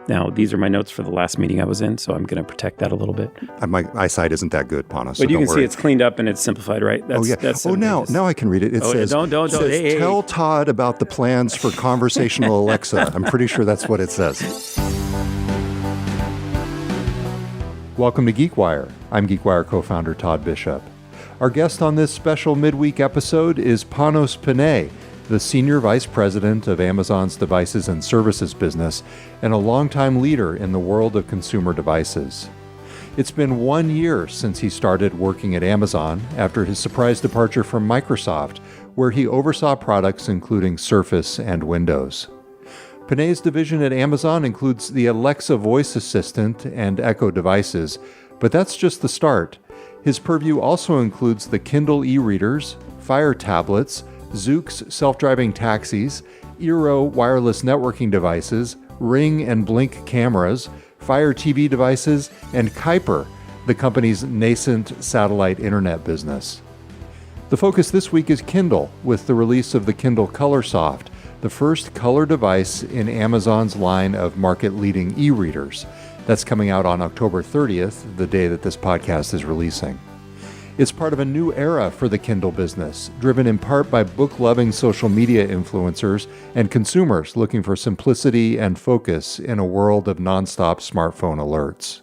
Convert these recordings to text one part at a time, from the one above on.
Now, these are my notes for the last meeting I was in, so I'm going to protect that a little bit. My eyesight isn't that good, Panos. But you can worry. see it's cleaned up and it's simplified, right? Now I can read it. It says, hey. Tell Todd about the plans for conversational Alexa. I'm pretty sure that's what it says. Welcome to GeekWire. I'm GeekWire co-founder Todd Bishop. Our guest on this special midweek episode is Panos Panay, the Senior Vice President of Amazon's Devices and Services business and a longtime leader in the world of consumer devices. It's been 1 year since he started working at Amazon after his surprise departure from Microsoft, where he oversaw products including Surface and Windows. Panay's division at Amazon includes the Alexa voice assistant and Echo devices, but that's just the start. His purview also includes the Kindle e-readers, Fire tablets, Zoox self-driving taxis, Eero wireless networking devices, Ring and Blink cameras, Fire TV devices, and Kyper, the company's nascent satellite internet business. The focus this week is Kindle, with the release of the Kindle Colorsoft, the first color device in Amazon's line of market-leading e-readers. That's coming out on October 30th, the day that this podcast is releasing. It's part of a new era for the Kindle business, driven in part by book-loving social media influencers and consumers looking for simplicity and focus in a world of nonstop smartphone alerts.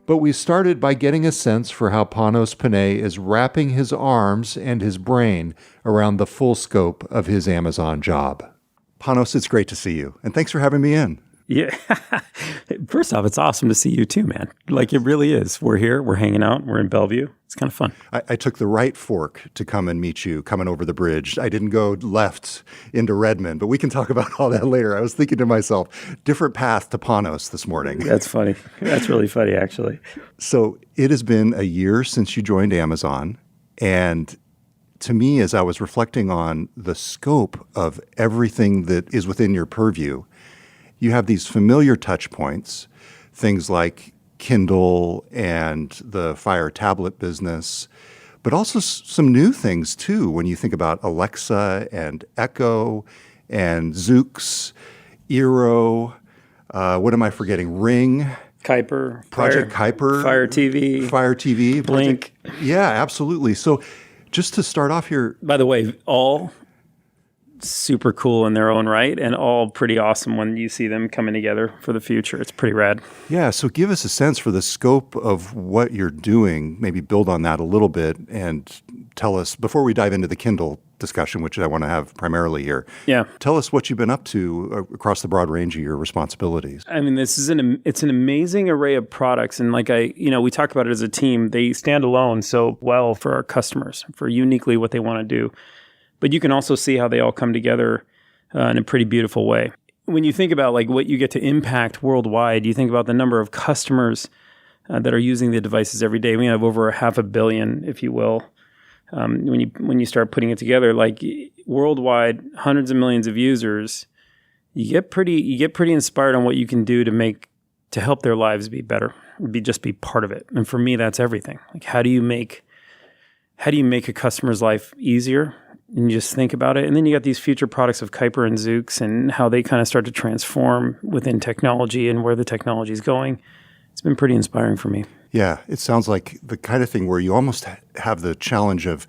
But we started by getting a sense for how Panos Panay is wrapping his arms and his brain around the full scope of his Amazon job. Panos, it's great to see you, and thanks for having me in. Yeah. First off, it's awesome to see you too, man. Like, it really is. We're here. We're hanging out. We're in Bellevue. It's kind of fun. I took the right fork to come and meet you, coming over the bridge. I didn't go left into Redmond, but we can talk about all that later. I was thinking to myself, different path to Panos this morning. That's funny. That's really funny, actually. So it has been a year since you joined Amazon. And to me, as I was reflecting on the scope of everything that is within your purview, you have these familiar touch points, things like Kindle and the Fire tablet business, but also some new things too when you think about Alexa and Echo and Zoox, Eero, what am I forgetting? Ring. Kyper. Project Kyper. Fire TV. Blink. Yeah, absolutely. So just to start off here. By the way, all super cool in their own right and all pretty awesome when you see them coming together for the future. It's pretty rad. Yeah, so give us a sense for the scope of what you're doing, maybe build on that a little bit and tell us, before we dive into the Kindle discussion, which I want to have primarily here, tell us what you've been up to across the broad range of your responsibilities. I mean, it's an amazing array of products. And like we talk about it as a team, they stand alone so well for our customers, for uniquely what they want to do. But you can also see how they all come together in a pretty beautiful way. When you think about like what you get to impact worldwide, you think about the number of customers that are using the devices every day. We have over 500 million, if you will. When you start putting it together, like worldwide, hundreds of millions of users, you get pretty inspired on what you can do to help their lives be better, just be part of it. And for me, that's everything. Like how do you make a customer's life easier? And you just think about it. And then you got these future products of Kyper and Zoox and how they kind of start to transform within technology and where the technology is going. It's been pretty inspiring for me. Yeah, it sounds like the kind of thing where you almost have the challenge of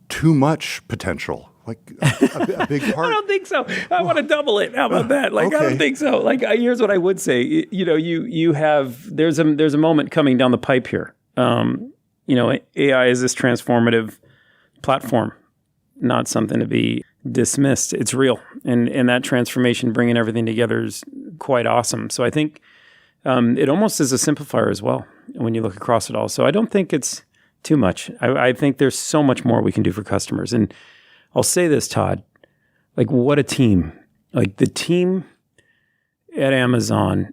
too much potential. Like a big part. I don't think so. I want to double it. How about that? Like, okay. I don't think so. Like, here's what I would say. You have, there's a moment coming down the pipe here. AI is this transformative platform. Not something to be dismissed. It's real. And that transformation, bringing everything together is quite awesome. So I think it almost is a simplifier as well when you look across it all. So I don't think it's too much. I think there's so much more we can do for customers. And I'll say this, Todd, like what a team. Like the team at Amazon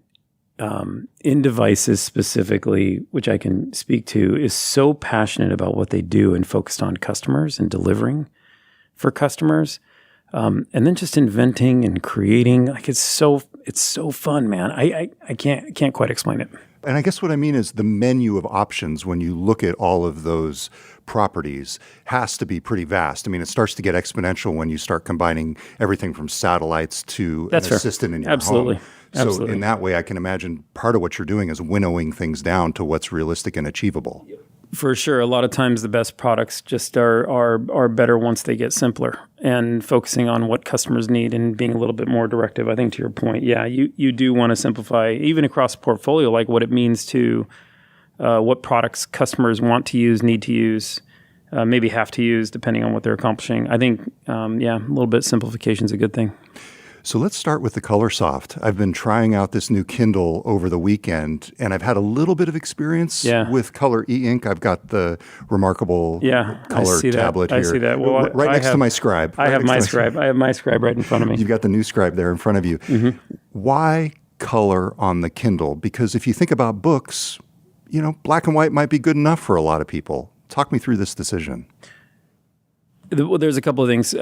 in devices specifically, which I can speak to, is so passionate about what they do and focused on customers and delivering for customers, and then just inventing and creating. Like it's so fun, man. I can't quite explain it. And I guess what I mean is the menu of options when you look at all of those properties has to be pretty vast. I mean, it starts to get exponential when you start combining everything from satellites to an assistant in your home. So in that way, I can imagine part of what you're doing is winnowing things down to what's realistic and achievable. For sure. A lot of times the best products just are better once they get simpler, and focusing on what customers need and being a little bit more directive. I think to your point, yeah, you do want to simplify even across the portfolio, like what it means to what products customers want to use, need to use, maybe have to use depending on what they're accomplishing. I think, a little bit simplification is a good thing. So let's start with the ColorSoft. I've been trying out this new Kindle over the weekend, and I've had a little bit of experience with Color e-ink. I've got the remarkable color tablet here. I see that. Well, right next to my Scribe. I have my Scribe. I have my Scribe right in front of me. You've got the new Scribe there in front of you. Mm-hmm. Why color on the Kindle? Because if you think about books, black and white might be good enough for a lot of people. Talk me through this decision. Well, there's a couple of things.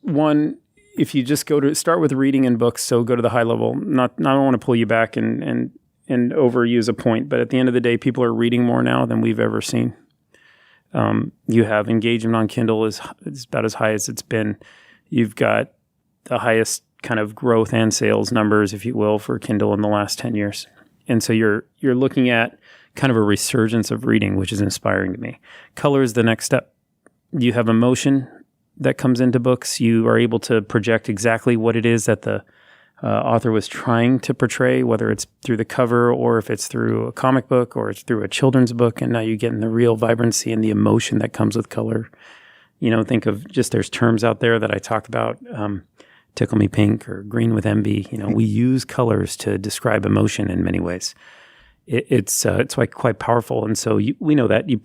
One, if you just start with reading in books, so go to the high level. I don't want to pull you back and overuse a point, but at the end of the day, people are reading more now than we've ever seen. You have engagement on Kindle is about as high as it's been. You've got the highest kind of growth and sales numbers, if you will, for Kindle in the last 10 years. And so you're looking at kind of a resurgence of reading, which is inspiring to me. Color is the next step. You have emotion that comes into books. You are able to project exactly what it is that the author was trying to portray, whether it's through the cover or if it's through a comic book or it's through a children's book. And now you get in the real vibrancy and the emotion that comes with color. Think of there's terms out there that I talk about, tickle me pink or green with envy. We use colors to describe emotion in many ways. It's quite powerful. And so we know that you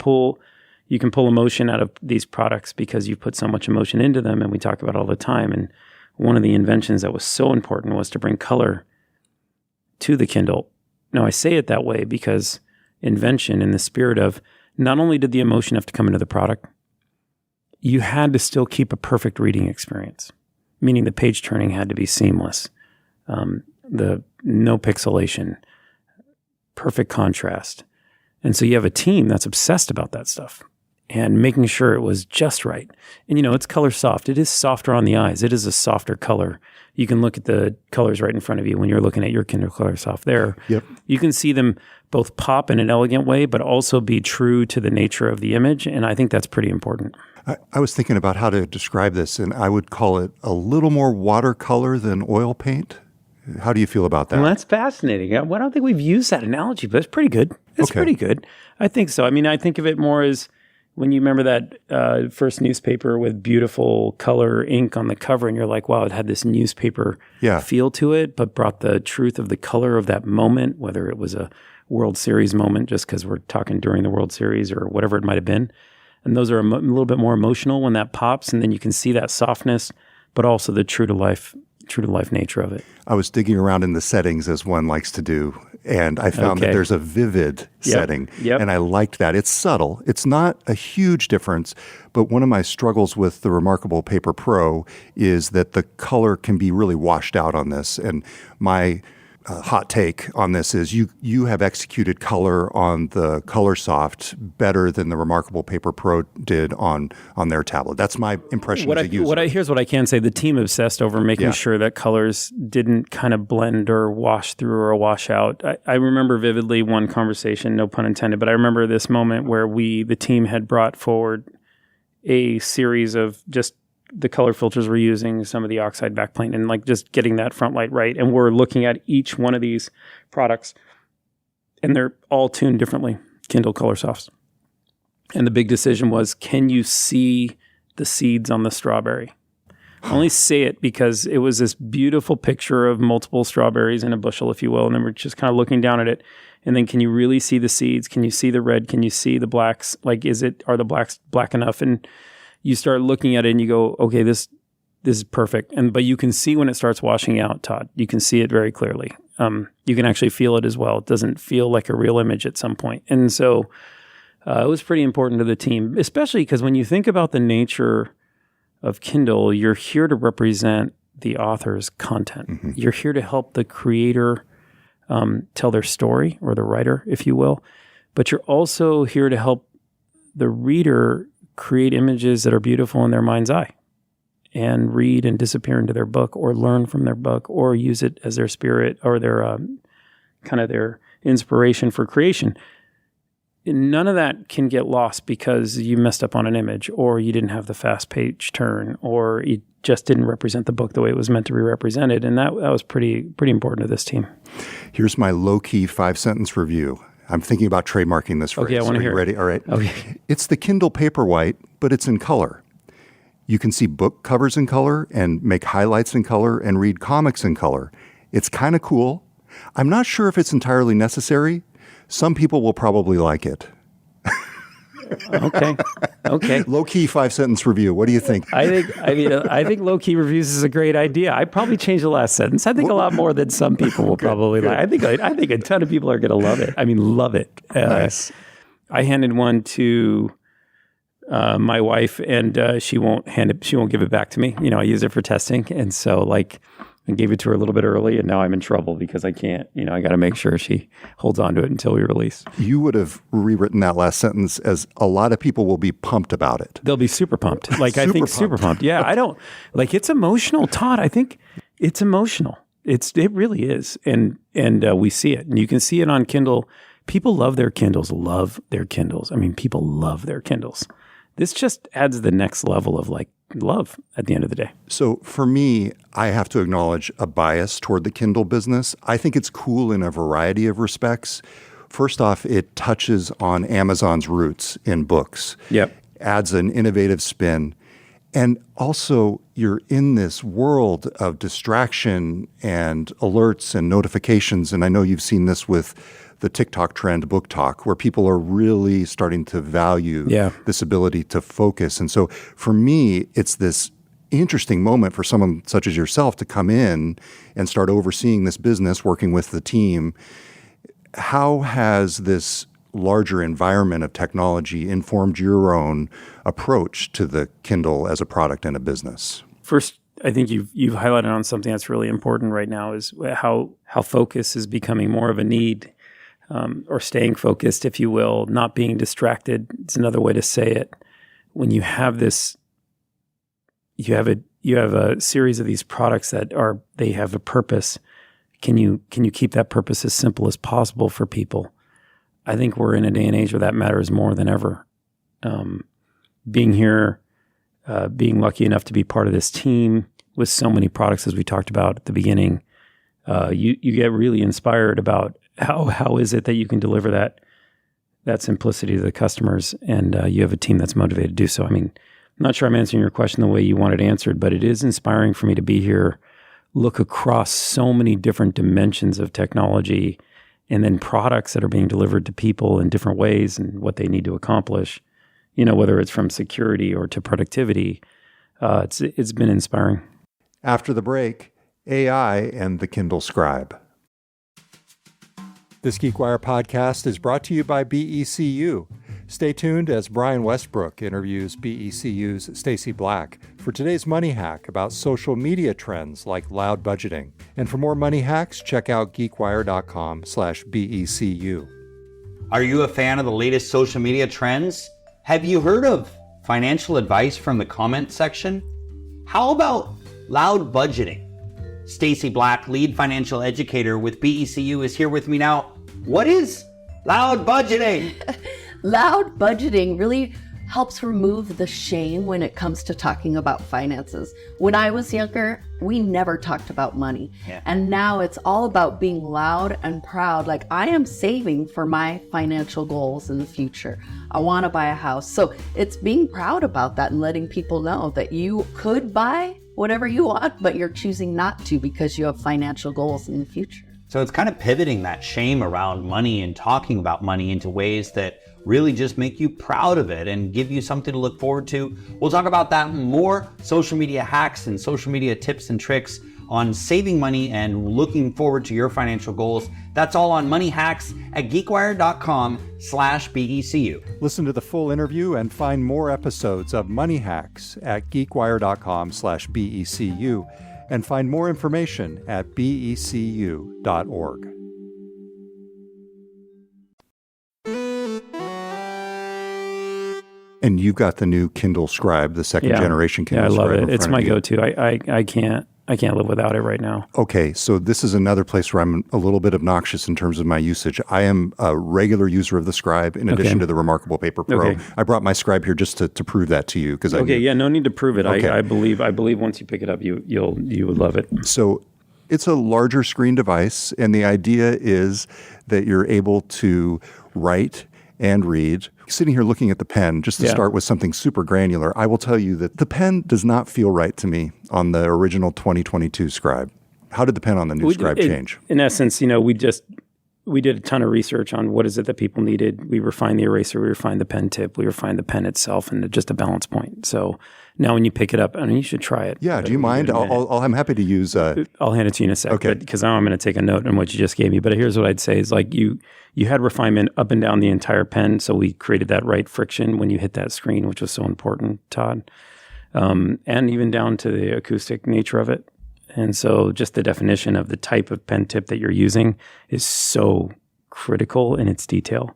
can pull emotion out of these products because you've put so much emotion into them, and we talk about it all the time. And one of the inventions that was so important was to bring color to the Kindle. Now, I say it that way because invention in the spirit of not only did the emotion have to come into the product, you had to still keep a perfect reading experience, meaning the page turning had to be seamless, the no pixelation, perfect contrast. And so you have a team that's obsessed about that stuff and making sure it was just right. And, it's ColorSoft. It is softer on the eyes. It is a softer color. You can look at the colors right in front of you when you're looking at your Kindle ColorSoft there. Yep. You can see them both pop in an elegant way, but also be true to the nature of the image. And I think that's pretty important. I was thinking about how to describe this, and I would call it a little more watercolor than oil paint. How do you feel about that? Well, that's fascinating. I don't think we've used that analogy, but it's pretty good. It's pretty good. I think so. I mean, I think of it more as when you remember that first newspaper with beautiful color ink on the cover, and you're like, wow, it had this newspaper feel to it, but brought the truth of the color of that moment, whether it was a World Series moment, just because we're talking during the World Series or whatever it might have been. And those are a little bit more emotional when that pops, and then you can see that softness, but also the true to life nature of it. I was digging around in the settings as one likes to do, and I found that there's a vivid setting, and I liked that. It's subtle. It's not a huge difference, but one of my struggles with the Remarkable Paper Pro is that the color can be really washed out on this, and my hot take on this is you have executed color on the ColorSoft better than the Remarkable Paper Pro did on their tablet. That's my impression as a user. Here's what I can say. The team obsessed over making sure that colors didn't kind of blend or wash through or wash out. I remember vividly one conversation, no pun intended, but I remember this moment where the team had brought forward a series of just the color filters we're using, some of the oxide backplane, and like just getting that front light right. And we're looking at each one of these products, and they're all tuned differently, Kindle ColorSofts. And the big decision was, can you see the seeds on the strawberry? I only say it because it was this beautiful picture of multiple strawberries in a bushel, if you will, and then we're just kind of looking down at it. And then can you really see the seeds? Can you see the red? Can you see the blacks? Like, are the blacks black enough? And you start looking at it and you go, okay, this is perfect. But you can see when it starts washing out, Todd. You can see it very clearly. You can actually feel it as well. It doesn't feel like a real image at some point. And so it was pretty important to the team, especially because when you think about the nature of Kindle, you're here to represent the author's content. Mm-hmm. You're here to help the creator tell their story, or the writer, if you will. But you're also here to help the reader create images that are beautiful in their mind's eye, and read and disappear into their book, or learn from their book, or use it as their spirit, or their kind of their inspiration for creation. None of that can get lost because you messed up on an image, or you didn't have the fast page turn, or you just didn't represent the book the way it was meant to be represented. And that was pretty important to this team. Here's my low-key 5-sentence review. I'm thinking about trademarking this phrase. Okay, I want to hear it. Ready? All right. Okay. It's the Kindle Paperwhite, but it's in color. You can see book covers in color and make highlights in color and read comics in color. It's kind of cool. I'm not sure if it's entirely necessary. Some people will probably like it. Okay. Low-key 5-sentence review. What do you think? I think low-key reviews is a great idea. I'd probably change the last sentence. I think a lot more than some people will probably like. I think a ton of people are going to love it. I mean, love it. Nice. I handed one to my wife, and she won't give it back to me. I use it for testing, and so I gave it to her a little bit early, and now I'm in trouble because I can't. I got to make sure she holds on to it until we release. You would have rewritten that last sentence as a lot of people will be pumped about it. They'll be super pumped. Super pumped. Yeah, I don't it's emotional, Todd. I think it's emotional. It really is, and we see it, and you can see it on Kindle. People love their Kindles. I mean, people love their Kindles. This just adds the next level of love at the end of the day. So for me, I have to acknowledge a bias toward the Kindle business. I think it's cool in a variety of respects. First off, it touches on Amazon's roots in books. Yep. Adds an innovative spin. And also, you're in this world of distraction and alerts and notifications. And I know you've seen this with the TikTok trend, Book Talk, where people are really starting to value this ability to focus. And so for me, it's this interesting moment for someone such as yourself to come in and start overseeing this business, working with the team. How has this larger environment of technology informed your own approach to the Kindle as a product and a business? First, I think you've highlighted on something that's really important right now is how focus is becoming more of a need. Or staying focused, if you will, not being distracted. It's another way to say it. When you have this, you have a series of these products they have a purpose. Can you keep that purpose as simple as possible for people? I think we're in a day and age where that matters more than ever. Being here, being lucky enough to be part of this team with so many products, as we talked about at the beginning, you get really inspired about how is it that you can deliver that simplicity to the customers, and you have a team that's motivated to do so. I mean, I'm not sure I'm answering your question the way you want it answered, but it is inspiring for me to be here, look across so many different dimensions of technology, and then products that are being delivered to people in different ways and what they need to accomplish, whether it's from security or to productivity. It's been inspiring. After the break, AI and the Kindle Scribe. This GeekWire podcast is brought to you by BECU. Stay tuned as Brian Westbrook interviews BECU's Stacy Black for today's Money Hack about social media trends like loud budgeting. And for more money hacks, check out geekwire.com/BECU. Are you a fan of the latest social media trends? Have you heard of financial advice from the comment section? How about loud budgeting? Stacy Black, lead financial educator with BECU, is here with me now. What is loud budgeting? Loud budgeting really helps remove the shame when it comes to talking about finances. When I was younger, we never talked about money. And now it's all about being loud and proud. Like, I am saving for my financial goals in the future. I want to buy a house. So it's being proud about that and letting people know that you could buy whatever you want, but you're choosing not to because you have financial goals in the future. So it's kind of pivoting that shame around money and talking about money into ways that really just make you proud of it and give you something to look forward to. We'll talk about that and more, social media hacks and social media tips and tricks on saving money and looking forward to your financial goals. That's all on Money Hacks at geekwire.com/BECU. Listen to the full interview and find more episodes of Money Hacks at geekwire.com/BECU and find more information at becu.org. And you've got the new Kindle Scribe, the second generation Kindle Scribe. Yeah, I love in it. It's front my of you. go-to. I can't live without it right now. Okay, so this is another place where I'm a little bit obnoxious in terms of my usage. I am a regular user of the Scribe in addition to the Remarkable Paper Pro. Okay. I brought my Scribe here just to prove that to you. No need to prove it. Okay. I believe once you pick it up, you would love it. So it's a larger screen device, and the idea is that you're able to write and read. Sitting here looking at the pen, just to start with something super granular, I will tell you that the pen does not feel right to me on the original 2022 Scribe. How did the pen on the new Scribe change? In essence, we did a ton of research on what is it that people needed. We refined the eraser, we refined the pen tip, we refined the pen itself, and just a balance point. So now when you pick it up, you should try it. Yeah, do you mind? I'm happy to use... I'll hand it to you in a sec, okay. Because now I'm going to take a note on what you just gave me. But here's what I'd say is you had refinement up and down the entire pen, so we created that right friction when you hit that screen, which was so important, Todd, and even down to the acoustic nature of it. And so just the definition of the type of pen tip that you're using is so critical in its detail.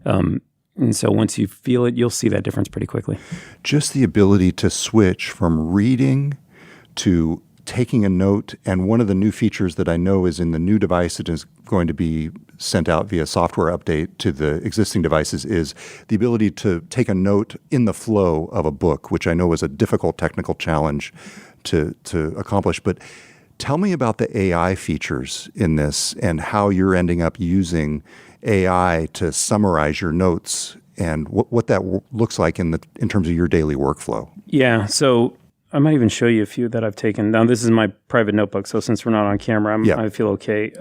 And so once you feel it, you'll see that difference pretty quickly. Just the ability to switch from reading to taking a note, and one of the new features that I know is in the new device that is going to be sent out via software update to the existing devices is the ability to take a note in the flow of a book, which I know is a difficult technical challenge to accomplish. But tell me about the AI features in this and how you're ending up using AI to summarize your notes and what that looks like in terms of your daily workflow. Yeah, so I might even show you a few that I've taken. Now, this is my private notebook, so since we're not on camera, I feel okay.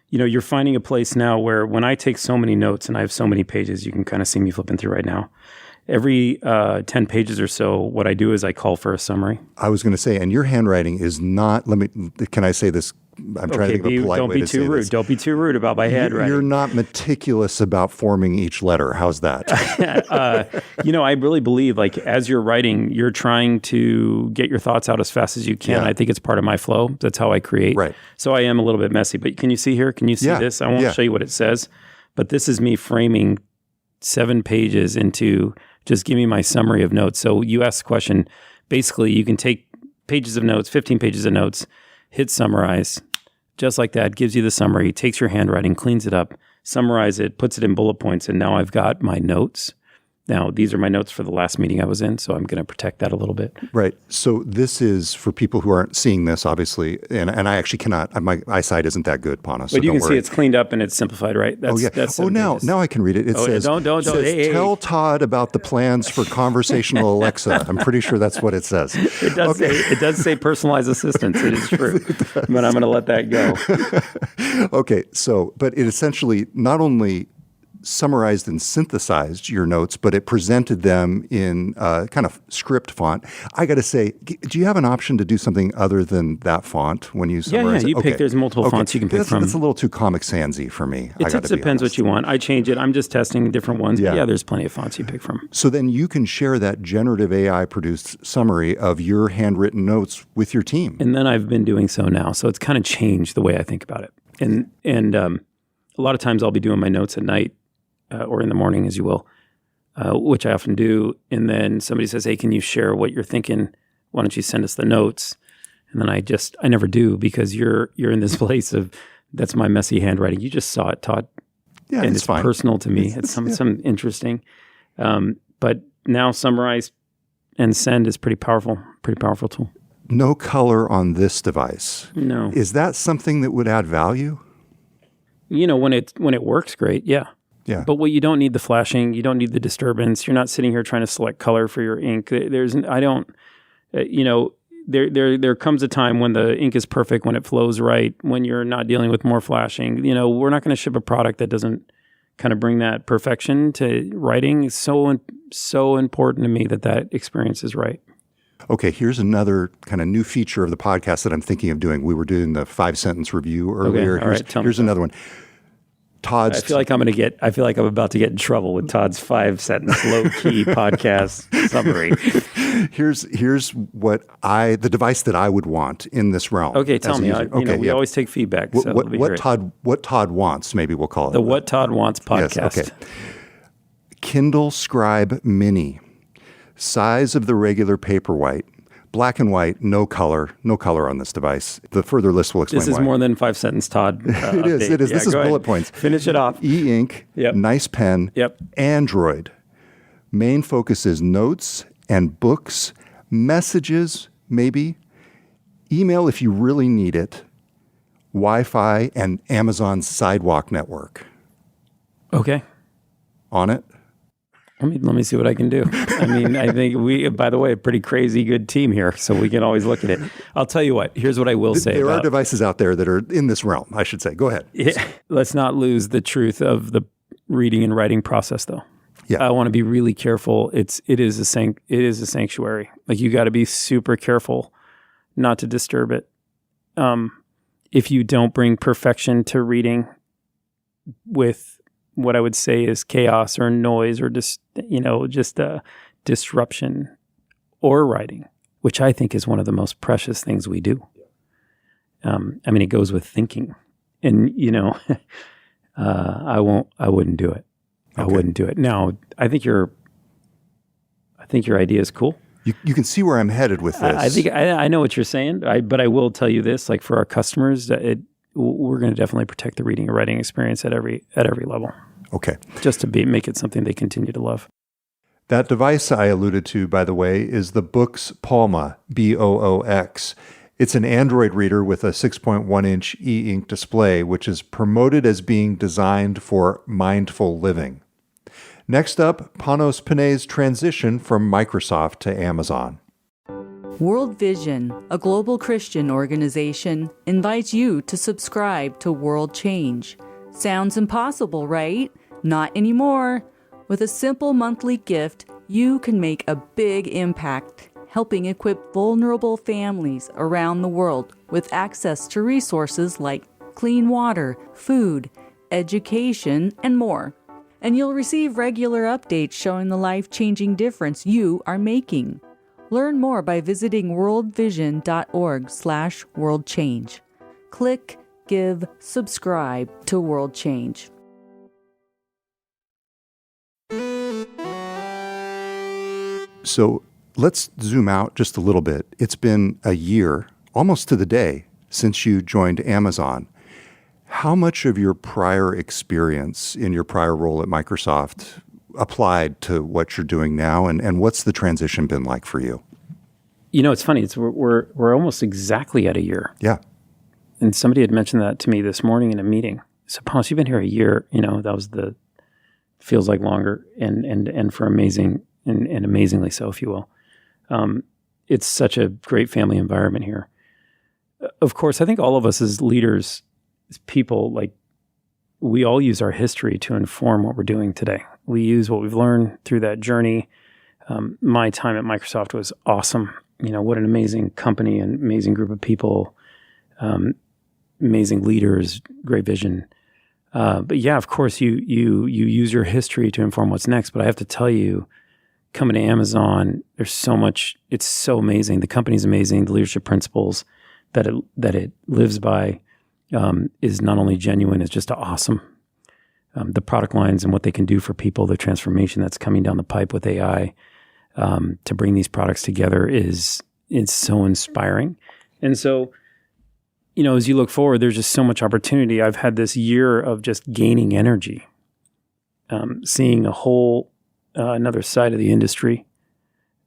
You're finding a place now where when I take so many notes and I have so many pages, you can kind of see me flipping through right now. Every 10 pages or so, what I do is I call for a summary. I was going to say, and your handwriting is not, can I say this? I'm trying to think of a polite way to say this. Don't be too rude about my handwriting. You're not meticulous about forming each letter. How's that? I really believe as you're writing, you're trying to get your thoughts out as fast as you can. Yeah. I think it's part of my flow. That's how I create. Right. So I am a little bit messy, but can you see here? Can you see this? I won't show you what it says, but this is me framing 7 pages into just give me my summary of notes. So you asked the question, basically you can take pages of notes, 15 pages of notes, hit summarize, just like that, gives you the summary, takes your handwriting, cleans it up, summarize it, puts it in bullet points, and now I've got my notes. Now, these are my notes for the last meeting I was in, so I'm going to protect that a little bit. Right. So this is for people who aren't seeing this, obviously, and I actually cannot. My eyesight isn't that good, Panos. But you can see it's cleaned up and it's simplified, right? That's now I can read it. It says, tell Todd about the plans for conversational Alexa. I'm pretty sure that's what it says. It does say personalized assistance. It is true. But I'm going to let that go. Okay. So, but it essentially not only summarized and synthesized your notes, but it presented them in kind of script font. I got to say, do you have an option to do something other than that font when you summarize you pick. There's multiple fonts you can pick from. That's a little too Comic Sans-y for me. It depends what you want. I change it. I'm just testing different ones. Yeah. But there's plenty of fonts you pick from. So then you can share that generative AI-produced summary of your handwritten notes with your team. And then I've been doing so now. So it's kind of changed the way I think about it. And a lot of times I'll be doing my notes at night, or in the morning, as you will, which I often do. And then somebody says, hey, can you share what you're thinking? Why don't you send us the notes? And then I never do because you're in this place of, that's my messy handwriting. You just saw it, Todd. Yeah, and it's fine. Personal to me. It's some interesting. But now summarize and send is pretty powerful tool. No color on this device. No. Is that something that would add value? When it works, great. Yeah. Yeah. But you don't need the flashing, you don't need the disturbance. You're not sitting here trying to select color for your ink. There comes a time when the ink is perfect, when it flows right, when you're not dealing with more flashing. We're not going to ship a product that doesn't kind of bring that perfection to writing. It's so important to me that experience is right. Okay, here's another kind of new feature of the podcast that I'm thinking of doing. We were doing the 5-sentence review earlier. Okay, here's another one. I feel like I'm about to get in trouble with Todd's 5-sentence low-key podcast summary. Here's what the device that I would want in this realm. Okay, tell me. We always take feedback. So what Todd wants, maybe we'll call it. The What Todd Wants podcast. Yes, okay. Kindle Scribe Mini. Size of the regular Paperwhite. Black and white, no color on this device. The further list will explain why. This is more than 5-sentence, Todd. It is. Yeah, This is bullet ahead. points. Finish it off. E-ink, Yep. nice pen, Yep. Android. Main focus is notes and books, messages, maybe, email if you really need it, Wi-Fi, and Amazon Sidewalk network. Okay. On it? Let me see what I can do. I mean, I think we, by the way, a pretty crazy good team here, so we can always look at it. I'll tell you what. Here's what I will say. There are devices out there that are in this realm, I should say. Go ahead. Let's not lose the truth of the reading and writing process, though. Yeah. I want to be really careful. It is a sanctuary. Like, you got to be super careful not to disturb it. If you don't bring perfection to reading with what I would say is chaos or noise or just disruption, or writing, which I think is one of the most precious things we do. I mean, it goes with thinking, and I wouldn't do it. Okay. I wouldn't do it. Now, I think your idea is cool. You can see where I'm headed with this. I think I know what you're saying, but I will tell you this: like, for our customers, we're going to definitely protect the reading and writing experience at every level. Okay. Just to make it something they continue to love. That device I alluded to, by the way, is the Books Palma, Boox. It's an Android reader with a 6.1-inch e-ink display, which is promoted as being designed for mindful living. Next up, Panos Panay's transition from Microsoft to Amazon. World Vision, a global Christian organization, invites you to subscribe to World Change. Sounds impossible, right? Not anymore. With a simple monthly gift, you can make a big impact, helping equip vulnerable families around the world with access to resources like clean water, food, education, and more. And you'll receive regular updates showing the life-changing difference you are making. Learn more by visiting worldvision.org/worldchange. Click, give, subscribe to World Change. So let's zoom out just a little bit. It's been a year, almost to the day, since you joined Amazon. How much of your prior experience in your prior role at Microsoft applied to what you're doing now, and what's the transition been like for you? It's funny. We're almost exactly at a year. Yeah. And somebody had mentioned that to me this morning in a meeting. So, Panos, you've been here a year. That was feels like longer, and for amazing and amazingly so, if you will. It's such a great family environment here. Of course, I think all of us as leaders, as people, like, we all use our history to inform what we're doing today. We use what we've learned through that journey. My time at Microsoft was awesome. What an amazing company, and amazing group of people, amazing leaders, great vision. But yeah, of course, you use your history to inform what's next. But I have to tell you, coming to Amazon, there's so much. It's so amazing. The company's amazing. The leadership principles that it lives by is not only genuine, it's just awesome. The product lines and what they can do for people, the transformation that's coming down the pipe with AI to bring these products together it's so inspiring. And so, as you look forward, there's just so much opportunity. I've had this year of just gaining energy, seeing a whole another side of the industry,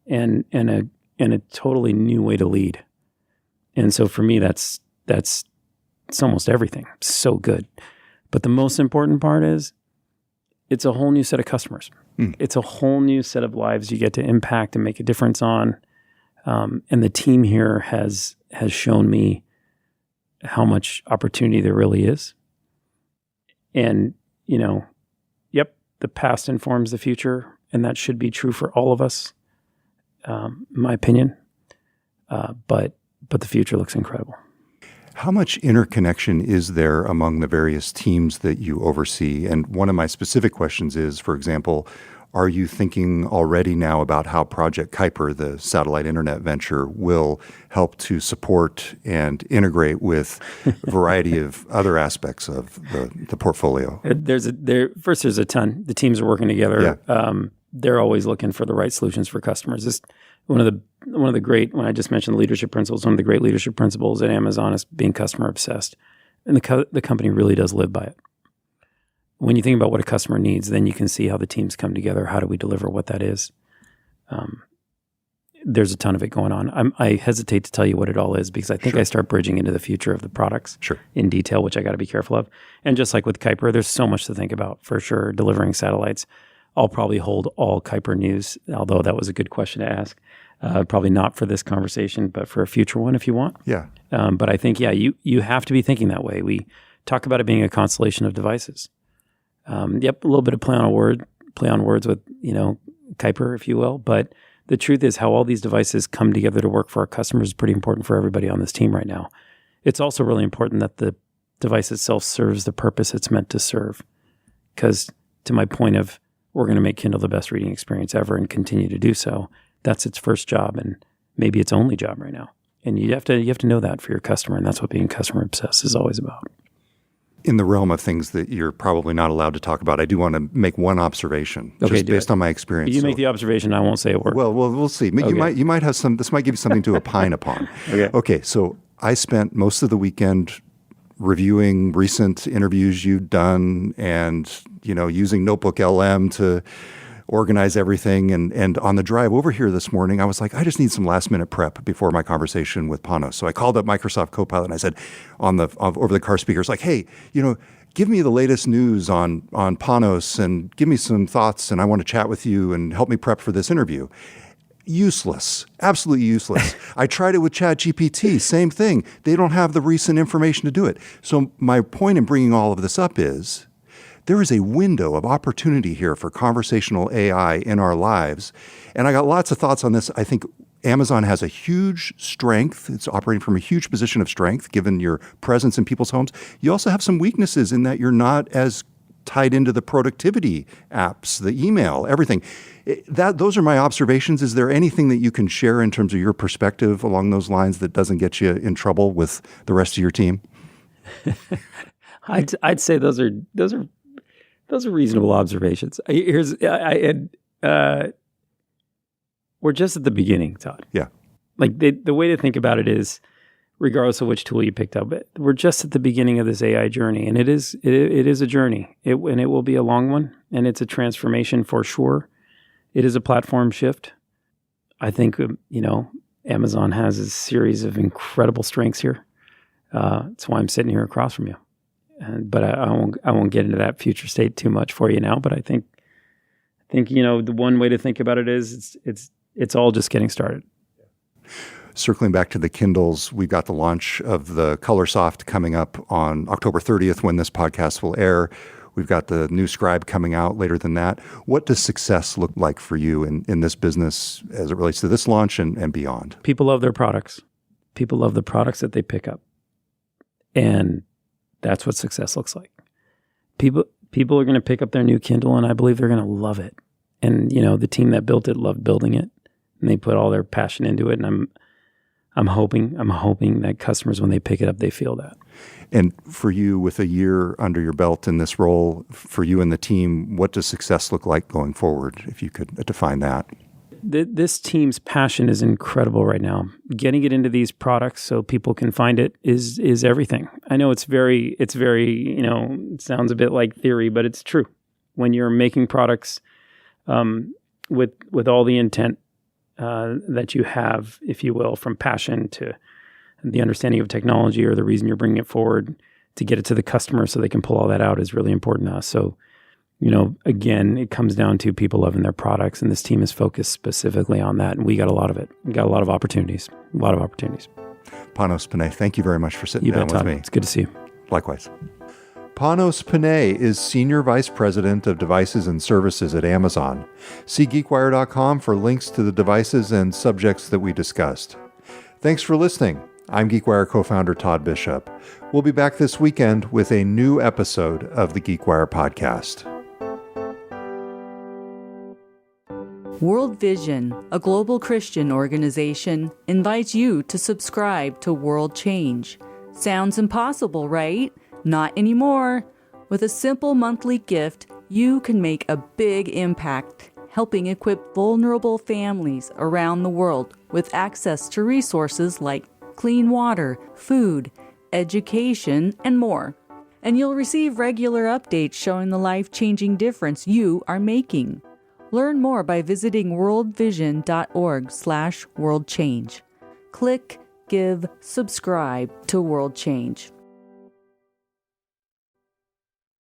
and a totally new way to lead. And so for me, it's almost everything. It's so good. But the most important part is it's a whole new set of customers. It's a whole new set of lives you get to impact and make a difference on. And the team here has shown me how much opportunity there really is. And, the past informs the future, and that should be true for all of us, in my opinion. But the future looks incredible. How much interconnection is there among the various teams that you oversee? And one of my specific questions is, for example, Are you thinking already now about how Project Kyper, the satellite internet venture, will help to support and integrate with a variety of other aspects of the portfolio? There's a ton. The teams are working together. Yeah. They're always looking for the right solutions for customers. It's one of the great, when I just mentioned leadership principles, one of the great leadership principles at Amazon is being customer obsessed. And the company really does live by it. When you think about what a customer needs, then you can see how the teams come together. How do we deliver what that is? There's a ton of it going on. I hesitate to tell you what it all is because I think I start bridging into the future of the products in detail, which I got to be careful of. And just like with Kyper, there's so much to think about for sure. Delivering satellites. I'll probably hold all Kyper news, although that was a good question to ask. Probably not for this conversation, but for a future one if you want. Yeah. But I think, you have to be thinking that way. We talk about it being a constellation of devices. A little bit of play on words with, Kyper, if you will. But the truth is how all these devices come together to work for our customers is pretty important for everybody on this team right now. It's also really important that the device itself serves the purpose it's meant to serve. Because to my point of we're going to make Kindle the best reading experience ever and continue to do so, that's its first job and maybe its only job right now. And you have to know that for your customer, and that's what being customer obsessed is always about. In the realm of things that you're probably not allowed to talk about, I do want to make one observation, just based on my experience. You make the observation, I won't say a word. Well, we'll see. Okay. You might have some. This might give you something to opine upon. Okay. So I spent most of the weekend reviewing recent interviews you've done, and using Notebook LM to organize everything. And on the drive over here this morning, I was like, I just need some last minute prep before my conversation with Panos. So I called up Microsoft Copilot and I said over the car speakers, like, hey, give me the latest news on Panos and give me some thoughts, and I want to chat with you and help me prep for this interview. Useless. Absolutely useless. I tried it with ChatGPT. Same thing. They don't have the recent information to do it. So my point in bringing all of this up is there is a window of opportunity here for conversational AI in our lives. And I got lots of thoughts on this. I think Amazon has a huge strength. It's operating from a huge position of strength, given your presence in people's homes. You also have some weaknesses in that you're not as tied into the productivity apps, the email, everything. Those are my observations. Is there anything that you can share in terms of your perspective along those lines that doesn't get you in trouble with the rest of your team? I'd say those are reasonable observations. We're just at the beginning, Todd. Yeah. Like the way to think about it is, regardless of which tool you picked up, we're just at the beginning of this AI journey, and it is a journey. And it will be a long one, and it's a transformation for sure. It is a platform shift. I think Amazon has a series of incredible strengths here. That's why I'm sitting here across from you. But I won't get into that future state too much for you now. But I think the one way to think about it is it's all just getting started. Circling back to the Kindles, we've got the launch of the ColorSoft coming up on October 30th when this podcast will air. We've got the new Scribe coming out later than that. What does success look like for you in this business as it relates to this launch and beyond? People love their products. People love the products that they pick up. And that's what success looks like. People are going to pick up their new Kindle, and I believe they're going to love it. And the team that built it loved building it, and they put all their passion into it. And I'm hoping that customers, when they pick it up, they feel that. And for you, with a year under your belt in this role, for you and the team, what does success look like going forward? If you could define that. This team's passion is incredible right now. Getting it into these products so people can find it is everything. I know it's very, it sounds a bit like theory, but it's true. When you're making products with all the intent that you have, if you will, from passion to the understanding of technology or the reason you're bringing it forward to get it to the customer so they can pull all that out is really important to us. So, again, it comes down to people loving their products, and this team is focused specifically on that, and we got a lot of it. We got a lot of opportunities. Panos Panay, thank you very much for sitting down with me. It's good to see you. Likewise. Panos Panay is Senior Vice President of Devices and Services at Amazon. See GeekWire.com for links to the devices and subjects that we discussed. Thanks for listening. I'm GeekWire co-founder Todd Bishop. We'll be back this weekend with a new episode of the GeekWire podcast. World Vision, a global Christian organization, invites you to subscribe to World Change. Sounds impossible, right? Not anymore. With a simple monthly gift, you can make a big impact, helping equip vulnerable families around the world with access to resources like clean water, food, education, and more. And you'll receive regular updates showing the life-changing difference you are making. Learn more by visiting worldvision.org/worldchange. Click, give, subscribe to World Change.